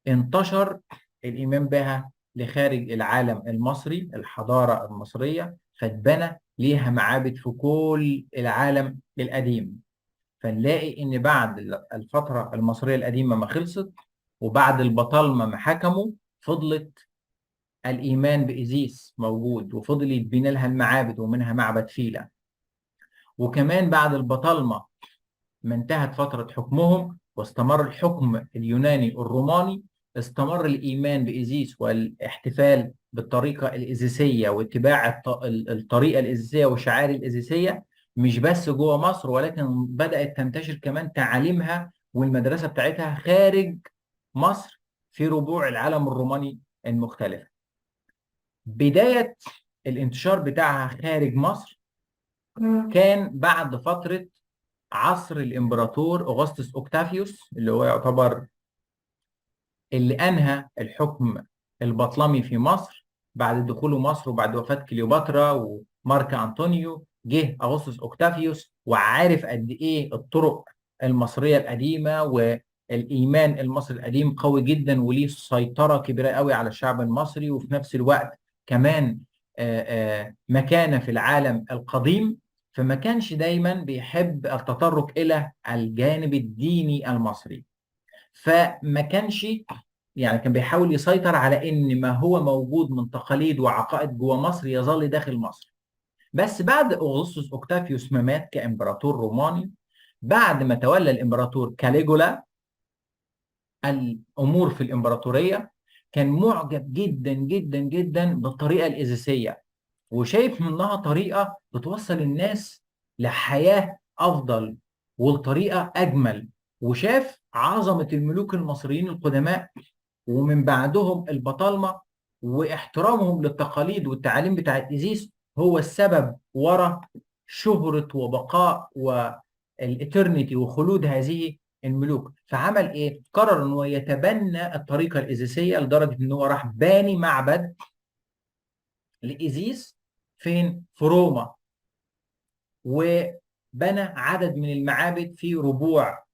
انتشر الإيمان بها لخارج العالم المصري، الحضارة المصرية، فاتبنى ليها معابد في كل العالم القديم. فنلاقي إن بعد الفترة المصرية القديمة ما خلصت، وبعد البطالمة ما حكموا، فضلت الإيمان بإيزيس موجود، وفضل يتبنى لها المعابد، ومنها معبد فيلة. وكمان بعد البطالمة ما انتهت فترة حكمهم واستمر الحكم اليوناني الروماني، استمر الإيمان بإيزيس والاحتفال بالطريقة الإيزيسية واتباع الطريقة الإيزيسية والشعائر الإيزيسية، مش بس جوه مصر، ولكن بدأت تنتشر كمان تعاليمها والمدرسة بتاعتها خارج مصر في ربوع العالم الروماني المختلفة. بداية الانتشار بتاعها خارج مصر كان بعد فترة عصر الامبراطور اغسطس اوكتافيوس، اللي هو يعتبر اللي انهى الحكم البطلمي في مصر بعد دخوله مصر، وبعد وفاة كليوباترا ومارك انطونيو. جه اغسطس اوكتافيوس وعارف قد ايه الطرق المصريه القديمه، والايمان المصري القديم قوي جدا وليه سيطره كبيره قوي على الشعب المصري، وفي نفس الوقت كمان مكانه في العالم القديم. فما كانش دايما بيحب التطرق الى الجانب الديني المصري، فما كانش يعني كان بيحاول يسيطر على ان ما هو موجود من تقاليد وعقائد جوه مصر يظل داخل مصر. بس بعد اغسطس اوكتافيوس ما مات كامبراطور روماني، بعد ما تولى الامبراطور كاليجولا الامور في الامبراطوريه، كان معجب جدا جدا جدا بالطريقه الايزيسيه، وشايف منها طريقه بتوصل الناس لحياه افضل والطريقه اجمل. وشاف عظمه الملوك المصريين القدماء ومن بعدهم البطالمه، واحترامهم للتقاليد والتعاليم بتاعت ايزيس هو السبب ورا شهره وبقاء والإترنيتي وخلود هذه الملوك. فعمل ايه؟ قرر انه يتبنى الطريقه الايزيسيه لدرجه ان هو راح باني معبد لايزيس فين؟ في روما، وبنى عدد من المعابد في ربوع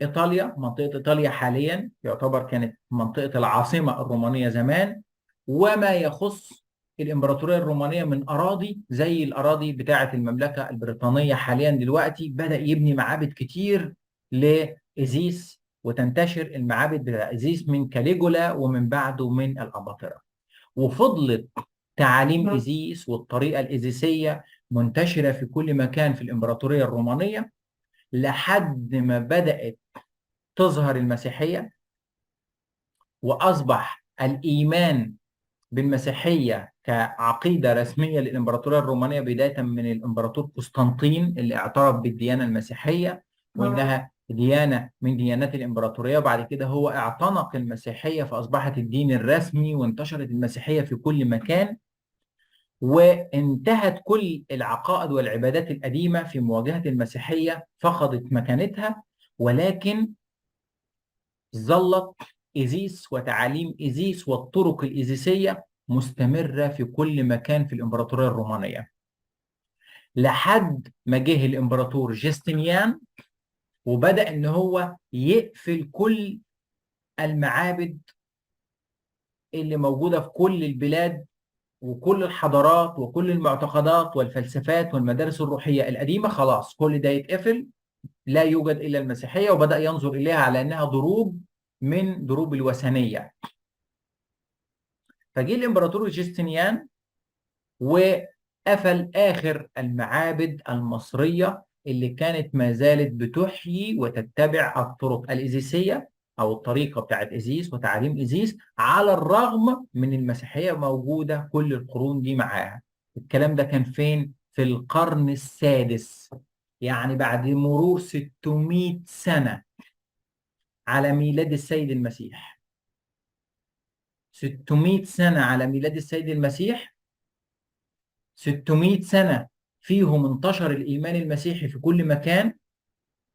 إيطاليا. منطقة إيطاليا حاليا يعتبر كانت منطقة العاصمة الرومانية زمان، وما يخص الإمبراطورية الرومانية من أراضي زي الأراضي بتاعة المملكة البريطانية حاليا دلوقتي، بدأ يبني معابد كتير لإيزيس، وتنتشر المعابد بتاع إيزيس من كاليجولا ومن بعده من الأباطرة. وفضلت تعاليم إيزيس والطريقة الإيزيسية منتشرة في كل مكان في الإمبراطورية الرومانية لحد ما بدأت تظهر المسيحية، وأصبح الإيمان بالمسيحية كعقيدة رسمية للإمبراطورية الرومانية، بداية من الإمبراطور قسطنطين اللي اعترف بالديانة المسيحية وإنها ديانة من ديانات الإمبراطورية. وبعد كده هو اعتنق المسيحية فأصبحت الدين الرسمي، وانتشرت المسيحية في كل مكان، وانتهت كل العقائد والعبادات القديمة في مواجهة المسيحية، فقدت مكانتها. ولكن ظلت إيزيس وتعاليم إيزيس والطرق الإيزيسية مستمرة في كل مكان في الإمبراطورية الرومانية، لحد ما جه الإمبراطور جستنيان وبدأ إن هو يقفل كل المعابد اللي موجودة في كل البلاد وكل الحضارات وكل المعتقدات والفلسفات والمدارس الروحية القديمة. خلاص كل ده يتقفل، لا يوجد إلا المسيحية، وبدأ ينظر إليها على أنها ضروب من ضروب الوثنية. فجه الإمبراطور جستنيان وقفل آخر المعابد المصرية اللي كانت ما زالت بتحيي وتتبع الطرق الإيزيسية أو الطريقة بتاعت إيزيس وتعاليم إيزيس، على الرغم من المسيحية موجودة كل القرون دي معاها. الكلام ده كان فين؟ في القرن السادس، يعني بعد مرور 600 سنة على ميلاد السيد المسيح. 600 سنة على ميلاد السيد المسيح، 600 سنة فيهم انتشر الإيمان المسيحي في كل مكان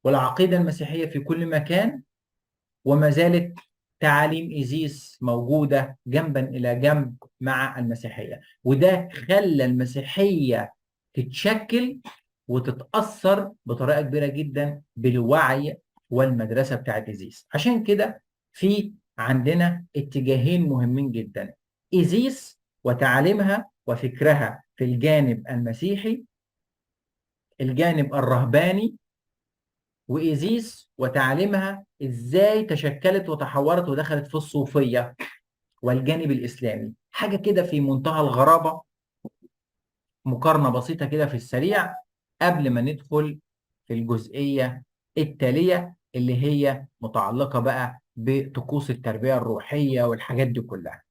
والعقيدة المسيحية في كل مكان، وما زالت تعاليم إيزيس موجودة جنبا إلى جنب مع المسيحية. وده خلى المسيحية تتشكل وتتأثر بطريقة كبيرة جدا بالوعي والمدرسة بتاعت إيزيس. عشان كده في عندنا اتجاهين مهمين جدا: إيزيس وتعاليمها وفكرها في الجانب المسيحي، الجانب الرهباني، وإيزيس وتعاليمها إزاي تشكلت وتحورت ودخلت في الصوفية والجانب الإسلامي. حاجة كده في منتهى الغرابة. مقارنة بسيطة كده في السريع قبل ما ندخل في الجزئية التالية اللي هي متعلقة بقى بطقوس التربية الروحية والحاجات دي كلها.